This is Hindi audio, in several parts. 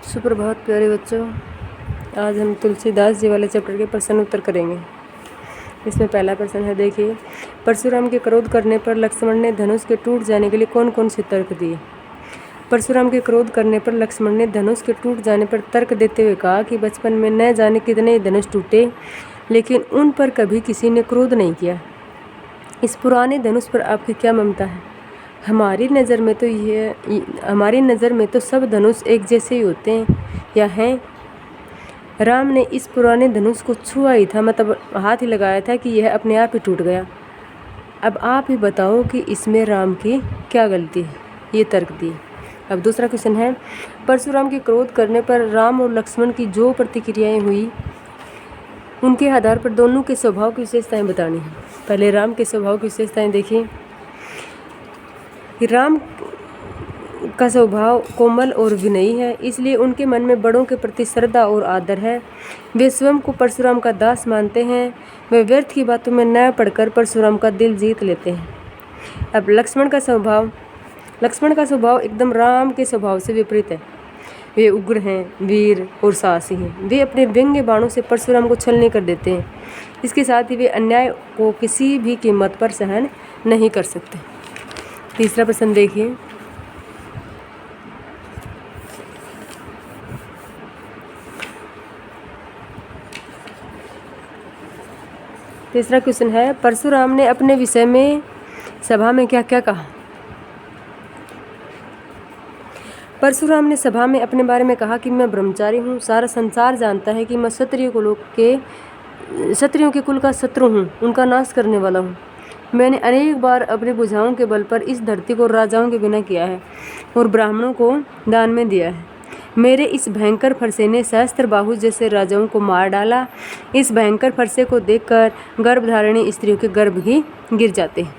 सुप्रभात प्यारे बच्चों। आज हम तुलसीदास जी वाले चैप्टर के प्रश्न उत्तर करेंगे। इसमें पहला प्रश्न है, देखिए, परशुराम के क्रोध करने पर लक्ष्मण ने धनुष के टूट जाने के लिए कौन कौन से तर्क दिए। परशुराम के क्रोध करने पर लक्ष्मण ने धनुष के टूट जाने पर तर्क देते हुए कहा कि बचपन में न जाने कितने धनुष टूटे, लेकिन उन पर कभी किसी ने क्रोध नहीं किया। इस पुराने धनुष पर आपकी क्या ममता है। हमारी नज़र में तो सब धनुष एक जैसे ही होते हैं या हैं। राम ने इस पुराने धनुष को छुआ ही था, मतलब हाथ ही लगाया था कि यह अपने आप ही टूट गया। अब आप ही बताओ कि इसमें राम की क्या गलती है। ये तर्क दिए। अब दूसरा क्वेश्चन है, परशुराम के क्रोध करने पर राम और लक्ष्मण की जो प्रतिक्रियाएं हुई, उनके आधार पर दोनों के स्वभाव की विशेषताएं बतानी है। पहले राम के स्वभाव की विशेषताएं देखिए। राम का स्वभाव कोमल और विनयी है, इसलिए उनके मन में बड़ों के प्रति श्रद्धा और आदर है। वे स्वयं को परशुराम का दास मानते हैं। वे व्यर्थ की बातों में न पड़कर परशुराम का दिल जीत लेते हैं। अब लक्ष्मण का स्वभाव एकदम राम के स्वभाव से विपरीत है। वे उग्र हैं, वीर और साहसी हैं। वे अपने व्यंग्य बाणों से परशुराम को छलनी कर देते हैं। इसके साथ ही वे अन्याय को किसी भी कीमत पर सहन नहीं कर सकते। तीसरा प्रश्न देखिए। तीसरा क्वेश्चन है, परशुराम ने अपने विषय में सभा में क्या क्या कहा। परशुराम ने सभा में अपने बारे में कहा कि मैं ब्रह्मचारी हूँ। सारा संसार जानता है कि मैं क्षत्रियों के कुल का शत्रु हूँ, उनका नाश करने वाला हूँ। मैंने अनेक बार अपने भुजाओं के बल पर इस धरती को राजाओं के बिना किया है और ब्राह्मणों को दान में दिया है। मेरे इस भयंकर फरसे ने सहस्त्रबाहु जैसे राजाओं को मार डाला। इस भयंकर फरसे को देखकर गर्भधारिणी स्त्रियों के गर्भ ही गिर जाते हैं।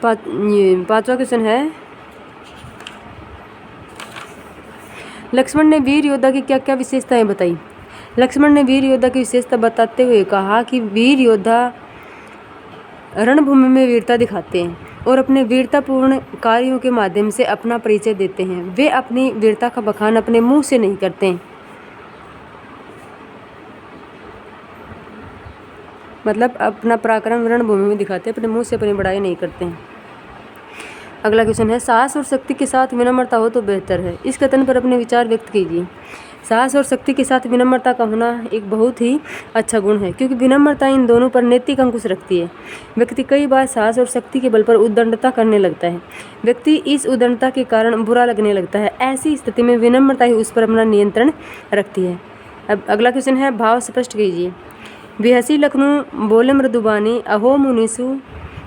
पांचवा क्वेश्चन है, लक्ष्मण ने वीर योद्धा की क्या क्या विशेषताएं बताई। लक्ष्मण ने वीर योद्धा की विशेषता बताते हुए कहा कि वीर योद्धा रणभूमि में वीरता दिखाते हैं और अपने वीरतापूर्ण कार्यों के माध्यम से अपना परिचय देते हैं। वे अपनी वीरता का बखान अपने मुंह से नहीं करते हैं, मतलब अपना पराक्रम रणभूमि में दिखाते हैं, अपने मुंह से अपनी बड़ाई नहीं करते हैं। अगला क्वेश्चन है, साहस और शक्ति के साथ विनम्रता हो तो बेहतर है। इस कथन पर अपने विचार व्यक्त कीजिए। साहस और शक्ति के साथ विनम्रता का होना एक बहुत ही अच्छा गुण है, क्योंकि विनम्रता इन दोनों पर नैतिक अंकुश रखती है। व्यक्ति कई बार साहस और शक्ति के बल पर उद्दंडता करने लगता है। व्यक्ति इस उद्दंडता के कारण बुरा लगने लगता है। ऐसी स्थिति में विनम्रता ही उस पर अपना नियंत्रण रखती है। अब अगला क्वेश्चन है, भाव स्पष्ट कीजिए। बेहसी लखनऊ बोले मृदुबानी, अहो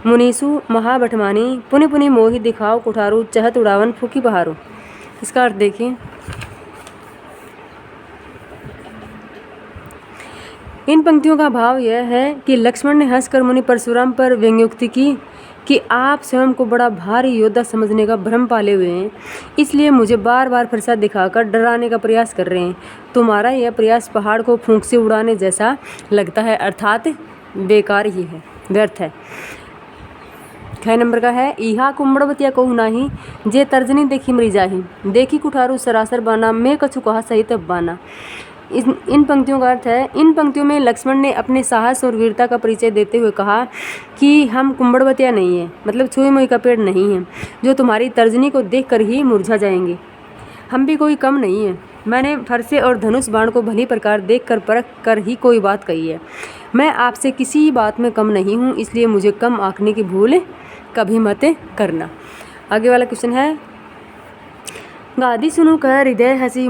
मुनीसु महाभटमानी, पुनि पुनि मोहि दिखाओ कुठारू, चहत उड़ावन फूकी बहारो। इसका अर्थ देखिए। इन पंक्तियों का भाव यह है कि लक्ष्मण ने हंसकर मुनि परशुराम पर व्यंग्योक्ति की कि आप स्वयं को बड़ा भारी योद्धा समझने का भ्रम पाले हुए हैं, इसलिए मुझे बार बार फरसा दिखाकर डराने का प्रयास कर रहे हैं। तुम्हारा यह प्रयास पहाड़ को फूंक से उड़ाने जैसा लगता है, अर्थात बेकार ही है, व्यर्थ है। 6 नंबर का है, इहा कुंबड़वतिया कहू नाही, जे तर्जनी देखी मरी जाही, देखी कुठारू सरासर बाना, मैं कछु कहा सहित बाना। इन पंक्तियों का अर्थ है, इन पंक्तियों में लक्ष्मण ने अपने साहस और वीरता का परिचय देते हुए कहा कि हम कुंबड़वतिया नहीं हैं, मतलब छुई मुई का पेड़ नहीं हैं, जो तुम्हारी तर्जनी को देखकर ही मुरझा जाएंगे। हम भी कोई कम नहीं हैं। मैंने फरसे और धनुष बाण को भली प्रकार देखकर परख कर ही कोई बात कही है। मैं आपसे किसी बात में कम नहीं हूँ, इसलिए मुझे कम आंकने की भूल कभी मत करना। आगे वाला क्वेश्चन है, गादी सुनु कह हृदय हसी,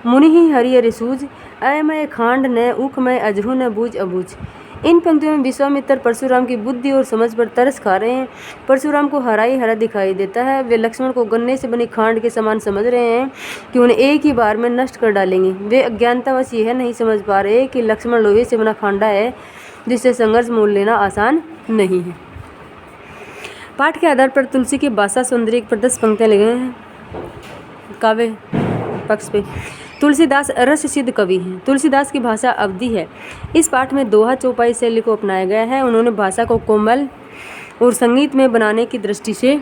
मुनि ही हरियर सूझ, अयमय खांड न ऊख मैं अजहू न बूझ अबूझ। इन पंक्तियों में विश्वामित्र परशुराम की बुद्धि और समझ पर तरस खा रहे हैं। परशुराम को हरा ही हरा दिखाई देता है। वे लक्ष्मण को गन्ने से बनी खांड के समान समझ रहे हैं कि उन्हें एक ही बार में नष्ट कर डालेंगे। वे अज्ञानतावश यह नहीं समझ पा रहे कि लक्ष्मण लोहे से बना खांडा है, जिससे संघर्ष मोल लेना आसान नहीं है। पाठ के आधार पर तुलसी की भाषा सौंदर्य पर 10 पंक्तियाँ लिखे हैं। काव्य पक्ष पे तुलसीदास रस सिद्ध कवि हैं। तुलसीदास की भाषा अवधी है। इस पाठ में दोहा चौपाई शैली को अपनाया गया है। उन्होंने भाषा को कोमल और संगीत में बनाने की दृष्टि से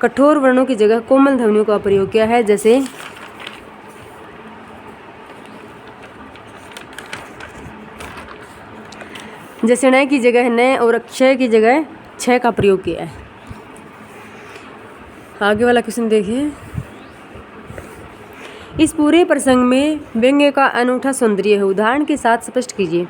कठोर वर्णों की जगह कोमल ध्वनियों का प्रयोग किया है, जैसे जैसे नए की जगह नए और अक्षय की जगह क्षय का प्रयोग किया है। आगे वाला क्वेश्चन देखिए। इस पूरे प्रसंग में व्यंग्य का अनूठा सौंदर्य है, उदाहरण के साथ स्पष्ट कीजिए।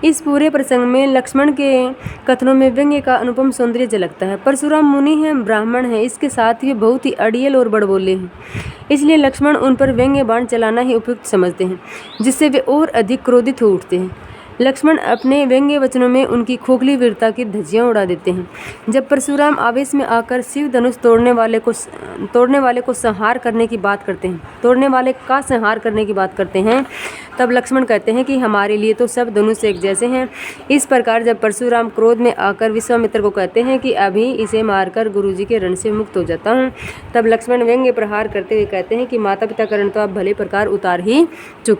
इस पूरे प्रसंग में लक्ष्मण के कथनों में व्यंग्य का अनुपम सौंदर्य झलकता है। परशुराम मुनि हैं, ब्राह्मण हैं, इसके साथ वे बहुत ही अड़ियल और बड़बोले हैं, इसलिए लक्ष्मण उन पर व्यंग्य बाण चलाना ही उपयुक्त समझते हैं, जिससे वे और अधिक क्रोधित हो उठते हैं। लक्ष्मण अपने व्यंग्य वचनों में उनकी खोखली वीरता की धज्जियां उड़ा देते हैं। जब परशुराम आवेश में आकर शिव धनुष तोड़ने वाले का संहार करने की बात करते हैं, तब लक्ष्मण कहते हैं कि हमारे लिए तो सब धनुष एक जैसे हैं। इस प्रकार जब परशुराम क्रोध में आकर विश्वामित्र को कहते हैं कि अभी इसे मारकर गुरुजी के रण से मुक्त हो जाता हूँ, तब लक्ष्मण व्यंग्य प्रहार करते हुए कहते हैं कि माता पिता का ऋण तो आप भले प्रकार उतार ही चुके।